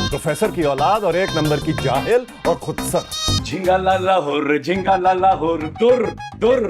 Professor की औलाद और एक नंबर की जाहिल और खुदसर। झिंगा लाला हुर दुर दुर।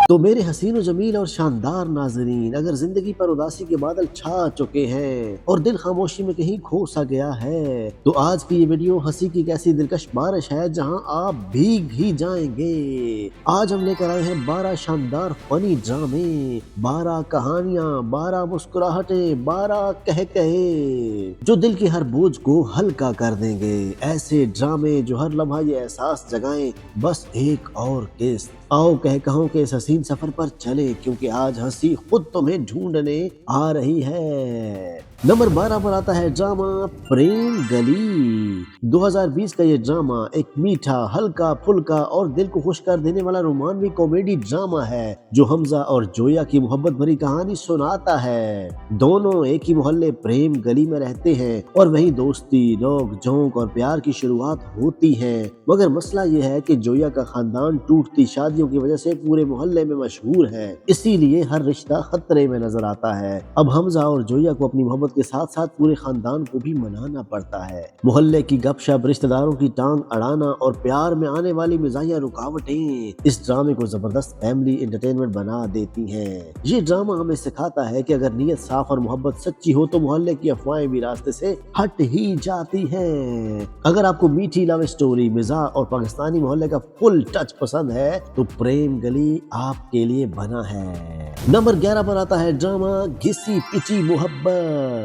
तो मेरे हसीन और जमील और शानदार नाजरीन, अगर जिंदगी पर उदासी के बादल छा चुके हैं और दिल खामोशी में कहीं खो सा गया है, तो आज की ये वीडियो हंसी की एक ऐसी दिलकश बारिश है जहां आप भीग ही जाएंगे। आज हम लेकर आए हैं 12 शानदार फनी ड्रामे, 12 कहानियां, 12 मुस्कुराहटें, 12 कह कहे जो दिल के हर बोझ को हल्का कर देंगे। ऐसे ड्रामे जो हर लम्हा ये एहसास जगाएं, बस एक और किस्त। आओ कह कहों के इस हसीन सफर पर चले, क्योंकि आज हंसी खुद तुम्हें ढूंढने आ रही है। नंबर 12 पर आता है ड्रामा प्रेम गली। 2020 का ये ड्रामा एक मीठा, हल्का फुल्का और दिल को खुश कर देने वाला रोमांवी कॉमेडी ड्रामा है जो हमजा और जोया की मोहब्बत भरी कहानी सुनाता है। दोनों एक ही मोहल्ले प्रेम गली में रहते हैं और वहीं दोस्ती, नोक झोंक और प्यार की शुरुआत होती है। मगर मसला ये है कि जोया का खानदान टूटती शादियों की वजह से पूरे मोहल्ले में मशहूर है, इसीलिए हर रिश्ता खतरे में नजर आता है। अब हमजा और जोया को अपनी मोहब्बत के साथ साथ पूरे खानदान को भी मनाना पड़ता है। मोहल्ले की गपशप, रिश्तेदारों की टांग अड़ाना और प्यार में आने वाली मिजाहिया रुकावटें इस ड्रामे को जबरदस्त फैमिली एंटरटेनमेंट बना देती हैं। ये ड्रामा हमें सिखाता है कि अगर नीयत साफ और मोहब्बत सच्ची हो तो मोहल्ले की अफवाहें भी रास्ते से हट ही जाती हैं। अगर आपको मीठी लव स्टोरी, मिजाज और पाकिस्तानी मोहल्ले का फुल टच पसंद है तो प्रेम गली आपके लिए बना है। नंबर 11 पर आता है ड्रामा घिसी पिची मोहब्बत।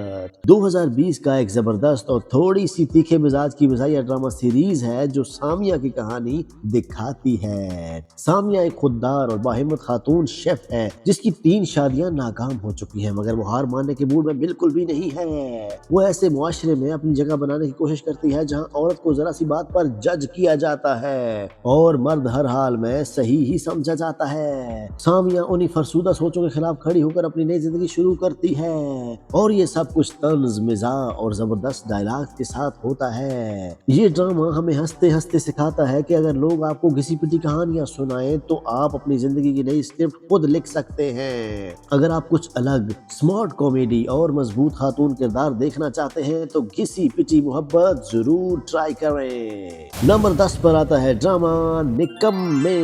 2020 का एक जबरदस्त और थोड़ी सी तीखे मिजाज की मिजाहिया ड्रामा सीरीज है जो सामिया की कहानी दिखाती है। सामिया एक खुददार और बाहिम्मत खातून शेफ है जिसकी 3 शादियां नाकाम हो चुकी हैं, मगर वो हार मानने के मूड में बिल्कुल भी नहीं है। वो ऐसे मुआशरे में अपनी जगह बनाने की कोशिश करती है जहां औरत को जरा सी बात पर जज किया जाता है और मर्द हर हाल में सही ही समझा जाता है। सामिया उन्हीं फरसूदा सोचों के खिलाफ खड़ी होकर अपनी नई जिंदगी शुरू करती है और ये सब कुछ तंज, मिजाज और जबरदस्त डायलॉग के साथ होता है। ये ड्रामा हमें हंसते हंसते सिखाता है कि अगर लोग आपको घिसी पिटी कहानियां सुनाएं तो आप अपनी जिंदगी की नई स्क्रिप्ट खुद लिख सकते हैं। अगर आप कुछ अलग, स्मार्ट कॉमेडी और मजबूत खातून किरदार देखना चाहते हैं तो घिसी पिटी मोहब्बत जरूर ट्राई करें। नंबर 10 पर आता है ड्रामा निकम्मे।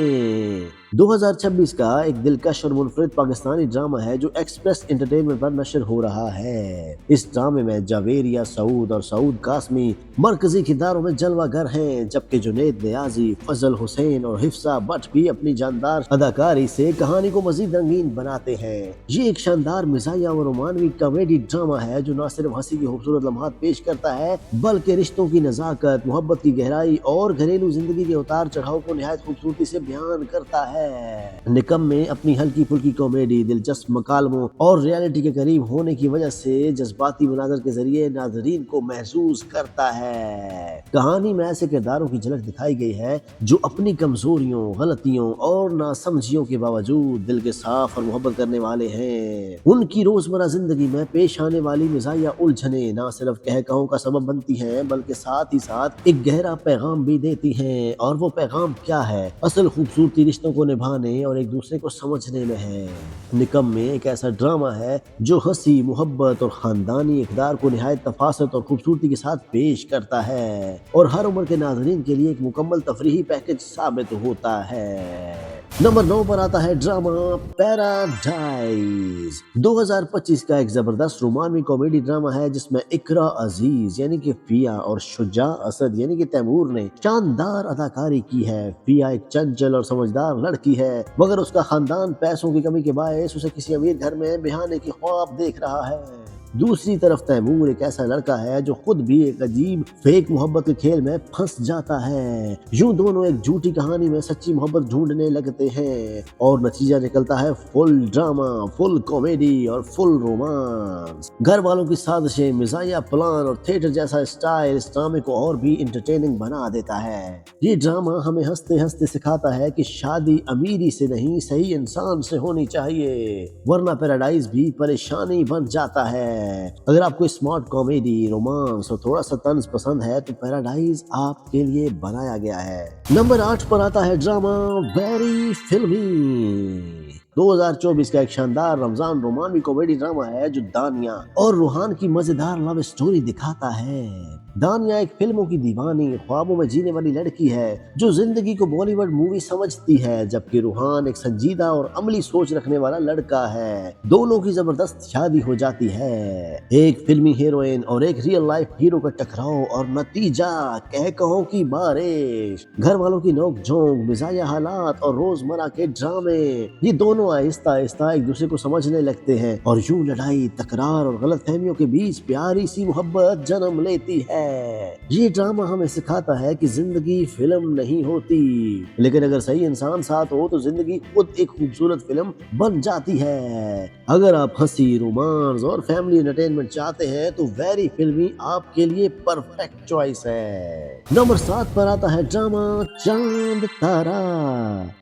2026 का एक दिलकश और मुनफरिद पाकिस्तानी ड्रामा है जो एक्सप्रेस एंटरटेनमेंट पर नशर हो रहा है। इस ड्रामे में जावेरिया सऊद और सऊद कासमी मरकजी किरदारों में जलवागर हैं, जबकि जुनैद नियाजी, फजल हुसैन और हिफ्सा बट भी अपनी जानदार अदाकारी से कहानी को मजीद रंगीन बनाते हैं। ये एक शानदार मिजाहिया और रोमानवी कॉमेडी ड्रामा है जो न सिर्फ हंसी की खूबसूरत लम्हात पेश करता है बल्कि रिश्तों की नजाकत, मोहब्बत की गहराई और घरेलू जिंदगी के उतार चढ़ाव को निहायत खूबसूरती से बयान करता है। निकम में अपनी हल्की फुल्की कॉमेडी, दिलचस्प मकालमों और रियलिटी के करीब होने की वजह से जज्बाती मनाजर के जरिए नाजरीन को महसूस करता है। कहानी में ऐसे किरदारों की झलक दिखाई गई है जो अपनी कमजोरियों, गलतियों और नासमझियों के बावजूद दिल के साफ और मोहब्बत करने वाले हैं। उनकी रोजमर्रा जिंदगी में पेश आने वाली मिजाहिया उलझने न सिर्फ कह कहों का सबब बनती हैं बल्कि साथ ही साथ एक गहरा पैगाम भी देती हैं। और वो पैगाम क्या है? असल खूबसूरती रिश्तों को निभाने और एक दूसरे को समझने में है। निकम में एक ऐसा ड्रामा है जो हंसी, मोहब्बत और खानदानी इक़दार को निहायत तफासत और खूबसूरती के साथ पेश करता है और हर उम्र के नाज़रीन के लिए एक मुकम्मल तफरीही पैकेज साबित होता है। नंबर 9 पर आता है ड्रामा पैराडाइज। 2025 का एक जबरदस्त रोमानवी कॉमेडी ड्रामा है जिसमें इकरा अजीज यानी कि फिया और शुजा असद यानी कि तैमूर ने शानदार अदाकारी की है। फिया एक चंचल और समझदार लड़की है, मगर उसका खानदान पैसों की कमी के बायस उसे किसी अमीर घर में बिहाने की ख्वाब देख रहा है। दूसरी तरफ तैमूर एक ऐसा लड़का है जो खुद भी एक अजीब फेक मोहब्बत के खेल में फंस जाता है। यूं दोनों एक झूठी कहानी में सच्ची मोहब्बत ढूंढने लगते हैं और नतीजा निकलता है फुल ड्रामा, फुल कॉमेडी और फुल रोमांस। घर वालों की साजिशें, मिजाहिया प्लान और थिएटर जैसा स्टाइल इस ड्रामे को और भी इंटरटेनिंग बना देता है। ये ड्रामा हमें हंसते हंसते सिखाता है कि शादी अमीरी से नहीं, सही इंसान से होनी चाहिए, वरना पैराडाइज भी परेशानी बन जाता है। अगर आपको स्मार्ट कॉमेडी, रोमांस और थोड़ा सा तंज पसंद है तो पैराडाइज आपके लिए बनाया गया है। नंबर 8 पर आता है ड्रामा वेरी फिल्मी। 2024 का एक शानदार रमजान रोमानवी कॉमेडी ड्रामा है जो दानिया और रूहान की मजेदार लव स्टोरी दिखाता है। दानिया एक फिल्मों की दीवानी, ख्वाबों में जीने वाली लड़की है जो जिंदगी को बॉलीवुड मूवी समझती है, जबकि रूहान एक संजीदा और अमली सोच रखने वाला लड़का है। दोनों की जबरदस्त शादी हो जाती है। एक फिल्मी हीरोइन और एक रियल लाइफ हीरो का टकराव और नतीजा कहकहों की बारिश, घर वालों की नोक-झोंक, मिजाया हालात और रोजमर्रा के ड्रामे। ये दोनों आहिस्ता आहिस्ता एक दूसरे को समझने लगते हैं और यूं लड़ाई, तकरार और गलतफहमियों के बीच प्यारी सी मोहब्बत जन्म लेती है। ये ड्रामा हमें सिखाता है कि जिंदगी फिल्म नहीं होती, लेकिन अगर सही इंसान साथ हो तो जिंदगी खुद एक खूबसूरत फिल्म बन जाती है। अगर आप हंसी, रोमांस और फैमिली एंटरटेनमेंट चाहते हैं तो वेरी फिल्मी आपके लिए परफेक्ट चॉइस है। नंबर 7 पर आता है ड्रामा चांद तारा।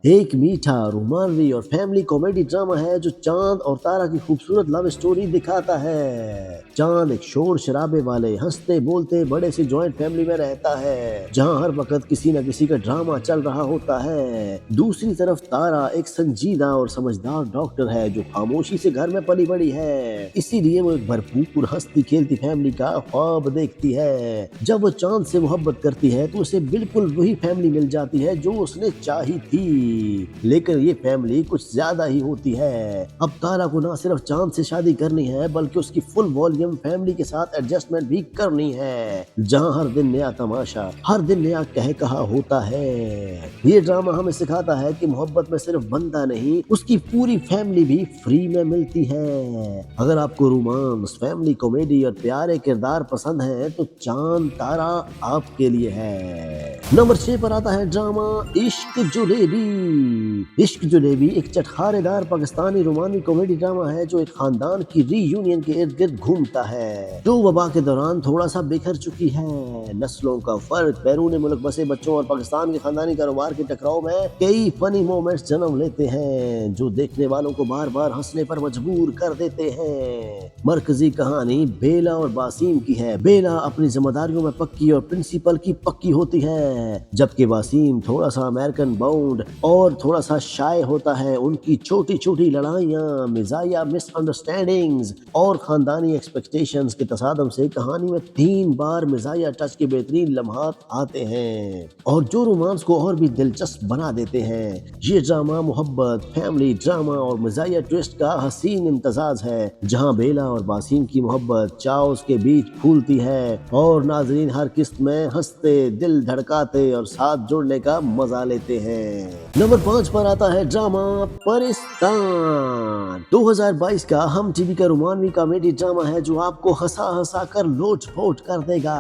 एक मीठा, रोमांवी और फैमिली कॉमेडी ड्रामा है जो चांद और तारा की खूबसूरत लव स्टोरी दिखाता है। चांद एक शोर शराबे वाले, हंसते बोलते बड़े से जॉइंट फैमिली में रहता है जहां हर वक्त किसी न किसी का ड्रामा चल रहा होता है। दूसरी तरफ तारा एक संजीदा और समझदार डॉक्टर है जो खामोशी से घर में पली बड़ी है, इसीलिए वो एक भरपूर हंसती खेलती फैमिली का ख्वाब देखती है। जब वो चांद से मोहब्बत करती है तो उसे बिल्कुल वही फैमिली मिल जाती है जो उसने चाही थी, लेकिन ये फैमिली कुछ ज्यादा ही होती है। अब तारा को ना सिर्फ चांद से शादी करनी है बल्कि उसकी फुल वॉल्यूम फैमिली के साथ एडजस्टमेंट भी करनी है, जहां हर दिन नया तमाशा, हर दिन नया कहा होता है। ये ड्रामा हमें सिखाता है कि मोहब्बत में सिर्फ बंदा नहीं, उसकी पूरी फैमिली भी फ्री में मिलती है। अगर आपको रोमांस, फैमिली कॉमेडी और प्यारे किरदार पसंद है तो चांद तारा आपके लिए है। नंबर 6 पर आता है ड्रामा इश्क जुलेबी। इश्क जुलेबी एक चटखारेदार पाकिस्तानी रोमांटिक कॉमेडी ड्रामा है जो एक खानदान की रीयूनियन के इर्द गिर्द घूमता है जो वबा के दौरान थोड़ा सा बिखर चुकी है। नस्लों का फर्क, बैरून मुल्क बसे बच्चों और पाकिस्तान के खानदानी कारोबार के टकराव में कई फनी मोमेंट्स जन्म लेते हैं जो देखने वालों को बार बार हंसने पर मजबूर कर देते हैं। मरकजी कहानी बेला और बासीम की है। बेला अपनी जिम्मेदारियों में पक्की और प्रिंसिपल की पक्की होती है, जबकि वासीम थोड़ा सा अमेरिकन बाउंड और थोड़ा सा शाय होता है। उनकी छोटी छोटी लड़ाइयाँ, मिजाया मिसअंडरस्टैंडिंग्स और खानदानी एक्सपेक्टेशंस के तसादम से कहानी में 3 बार मिजाया टच के बेहतरीन लम्हात आते हैं और जो रोमांस को और भी दिलचस्प बना देते हैं। ये ड्रामा मोहब्बत, फैमिली ड्रामा और मिजाया ट्विस्ट का हसीन इम्तजाज है, जहाँ बेला और बासीम की मोहब्बत चाओस के बीच फूलती है और नाजरीन हर किस्त में हंसते, दिल धड़काते और साथ जुड़ने का मजा लेते हैं। नंबर 5 पर आता है ड्रामा परिस्तान। 2022 का हम टीवी का रोमानवी कॉमेडी ड्रामा है जो आपको हंसा हंसा कर लोट पोट कर देगा।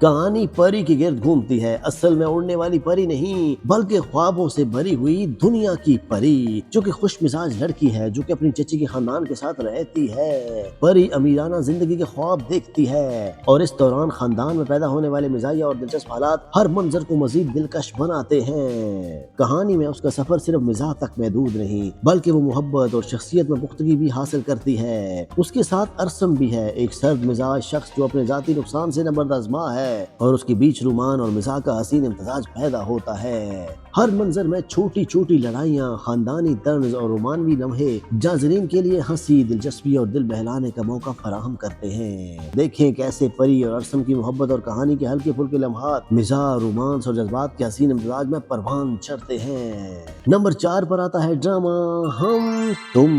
कहानी परी के गिर्द घूमती है, असल में उड़ने वाली परी नहीं बल्कि ख्वाबों से भरी हुई दुनिया की परी, जो कि खुश मिजाज लड़की है जो कि अपनी चची के खानदान के साथ रहती है। परी अमीराना जिंदगी के ख्वाब देखती है और इस दौरान खानदान में पैदा होने वाले मिजाया और दिलचस्प हालात हर मंजर को मजीद दिलकश बनाते हैं। कहानी में उसका सफर सिर्फ मिजाज तक महदूद नहीं बल्कि वो मोहब्बत और शख्सियत में पुख्तगी भी हासिल करती है। उसके साथ अरसम भी है, एक सर्द मिजाज शख्स जो अपने जाती नुकसान से नबरदाज़मा है और उसके बीच रुमान और मिजाज का हसीन इम्तजाज पैदा होता है। हर मंजर में छोटी छोटी लड़ाइयाँ, खानदानी तर्ज और रोमानवी लम्हे नाज़रीन के लिए हंसी, दिलचस्पी और दिल बहलाने का मौका फराहम करते हैं। देखें कैसे परी और अरसम की मोहब्बत और कहानी के हल्के फुल्के लम्हात मिजाज, रोमांस और जज्बात के हसीन इम्तजाज में परवान चढ़ते हैं। नंबर 4 पर आता है ड्रामा हम तुम।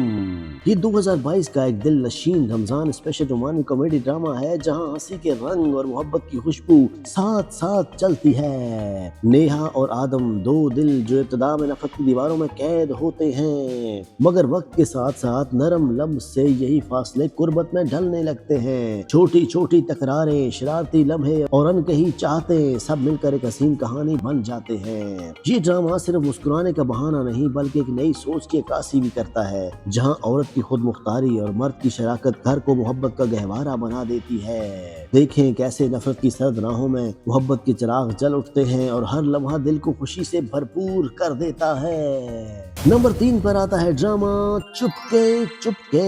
ये 2022 का एक Dil Nasheen Ramzan special romantic comedy drama है जहाँ हंसी के रंग और मोहब्बत की खुशबू साथ साथ चलती है। नेहा और आदम दो दिल जो इब्तिदा में नफरत की दीवारों में कैद होते हैं, मगर वक्त के साथ साथ नरम लम्ह से यही फासले कुर्बत में ढलने लगते हैं। छोटी छोटी तकरारें, शरारती लम्हे और अनकही चाहते सब मिलकर एक हसीन कहानी बन जाते हैं। ये ड्रामा सिर्फ मुस्कुराने का बहाना नहीं बल्कि एक नई सोच की अक्कासी भी करता है, जहाँ औरत की खुद मुख्तारी और मर्द की शराकत घर को मोहब्बत का गहवारा बना देती है। देखें कैसे नफरत की सर्द राहों में मोहब्बत के चिराग जल उठते हैं और हर लम्हा दिल को खुशी से भरपूर कर देता है। नंबर 3 पर आता है ड्रामा चुपके चुपके।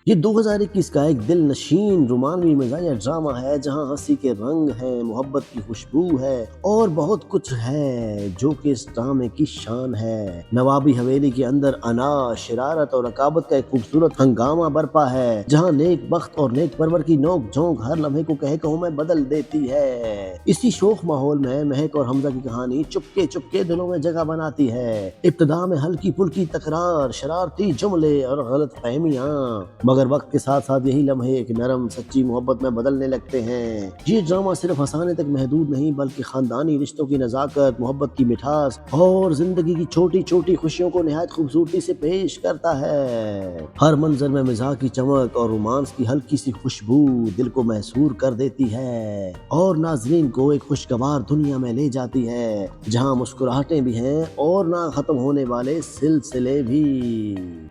ये 2021 का एक दिल नशीन रोमानवी मज़ाहिया ड्रामा है जहां हंसी के रंग हैं, मोहब्बत की खुशबू है और बहुत कुछ है जो कि इस ड्रामे की शान है। नवाबी हवेली के अंदर अनाज, शरारत और रकाबत का एक खूबसूरत हंगामा बरपा है जहां नेक बख्त और नेक परवर की नोक झोंक हर लम्हे को कह कहूं में बदल देती है। इसी शोख माहौल में महक और हमजा की कहानी चुपके चुपके दिलों में जगह बनाती है। इब्तिदा में हल्की फुल्की तकरार, शरारती जुमले और गलत फहमियाँ, मगर वक्त के साथ साथ यही लम्हे एक नरम सच्ची मोहब्बत में बदलने लगते हैं। ये ड्रामा सिर्फ हंसाने तक महदूद नहीं बल्कि खानदानी रिश्तों की नज़ाकत, मोहब्बत की मिठास और जिंदगी की छोटी छोटी खुशियों को निहायत खूबसूरती से पेश करता है। हर मंजर में मिजाज की चमक और रोमांस की हल्की सी खुशबू दिल को महसूर कर देती है और नाजरीन को एक खुशगवार दुनिया में ले जाती है जहां मुस्कुराहटें भी हैं और ना खत्म होने वाले सिलसिले भी।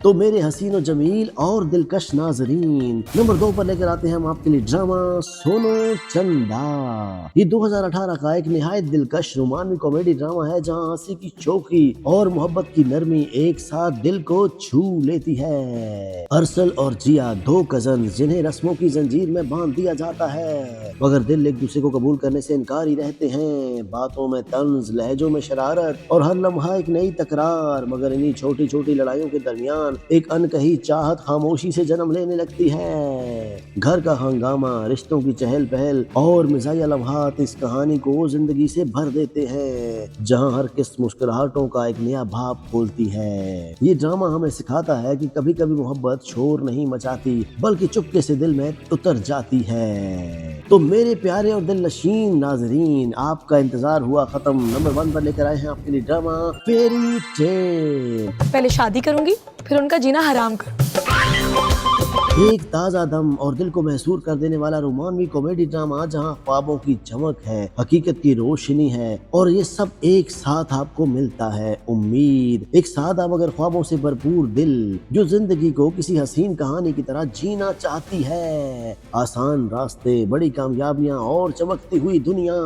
तो मेरे हसीन और जमील और दिलकश नाजरीन, नंबर 2 पर लेकर आते हैं हम आपके लिए ड्रामा सोनो चंदा। ये 2018 का एक निहायत दिलकश रोमांटिक कॉमेडी ड्रामा है जहां हंसी की चौकी और मोहब्बत की नरमी एक साथ दिल को छू लेती है। अरसल और जिया, 2 कजन जिन्हें रस्मों की जंजीर में बांध दिया जाता है मगर दिल एक दूसरे को कबूल करने से इनकार ही रहते हैं। बातों में तंज, लहजों में शरारत और हर लम्हा एक नई तकरार, मगर इन्हीं छोटी छोटी लड़ाइयों के दरमियान एक अनकही चाहत खामोशी से जन्म लेने लगती है। घर का हंगामा, रिश्तों की चहल पहल और मिजाजिया लम्हात इस कहानी को जिंदगी से भर देते हैं जहां हर किस्म मुस्कुराहटों का एक नया भाव खोलती है। ये ड्रामा हमें सिखाता है कि कभी कभी मोहब्बत शोर नहीं मचाती बल्कि चुपके से दिल में उतर जाती है। तो मेरे प्यारे और दिल नशीन नाजरीन, आपका इंतजार हुआ खत्म। नंबर 1 पर लेकर आए हैं आपके लिए ड्रामा फेरी टेल। पहले शादी करूंगी फिर उनका जीना हराम करूंगी। एक ताज़ा दम और दिल को महसूर कर देने वाला रोमानवी कॉमेडी ड्रामा जहां ख्वाबों की चमक है, हकीकत की रोशनी है और ये सब एक साथ आपको मिलता है। उम्मीद, एक सादा मगर ख्वाबों से भरपूर दिल जो जिंदगी को किसी हसीन कहानी की तरह जीना चाहती है। आसान रास्ते, बड़ी कामयाबियां और चमकती हुई दुनिया,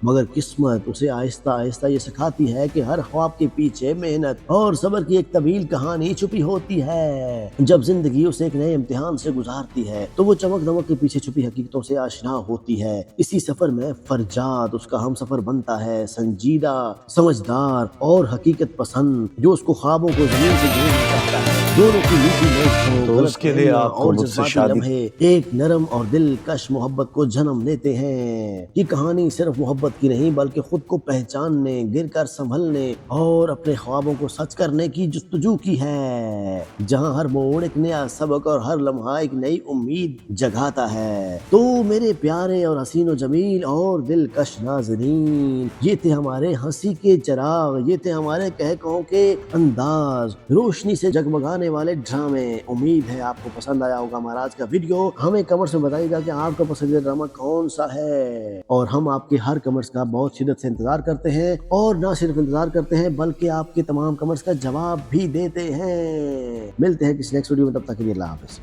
मगर किस्मत उसे आहिस्ता आहिस्ता ये सिखाती है कि हर ख्वाब के पीछे मेहनत और सब्र की एक तवील कहानी छुपी होती है। जब जिंदगी उसे एक नए इम्तिहान से गुजारती है तो वो चमक दमक के पीछे छुपी हकीकतों से आशना होती है। इसी सफर में फरजाद उसका हम सफर बनता है, संजीदा, समझदार और हकीकत पसंद जो उसको ख्वाबों को जमीन से जोड़ना चाहता है। दोनों की मीठी महक तो उसके लिए आपको और मुझसे जज्बाती शादी लम्हे एक नरम और दिलकश मोहब्बत को जन्म देते हैं। ये कहानी सिर्फ मोहब्बत की नहीं बल्कि खुद को पहचानने, गिरकर संभलने और अपने ख्वाबों को सच करने की जुस्तजू की है जहां हर मोड़ एक नया सबक और हर लम्हा एक नई उम्मीद जगाता है। तो मेरे प्यारे और हसीन और जमील और दिलकश नाज़रीन, ये थे हमारे हंसी के चिराग, ये थे हमारे कहकों के अंदाज, रोशनी से जगमगाने वाले ड्रामे। उम्मीद है आपको पसंद आया होगा हमारा आज का वीडियो। हमें कमेंट्स में बताइएगा कि आपका पसंदीदा ड्रामा कौन सा है और हम आपके हर कमेंट्स का बहुत शिद्दत से इंतजार करते हैं और ना सिर्फ इंतजार करते हैं बल्कि आपके तमाम कमेंट्स का जवाब भी देते हैं। मिलते हैं किसी नेक्स्ट वीडियो में, तब तक के लिए अल्लाह हाफ़िज़।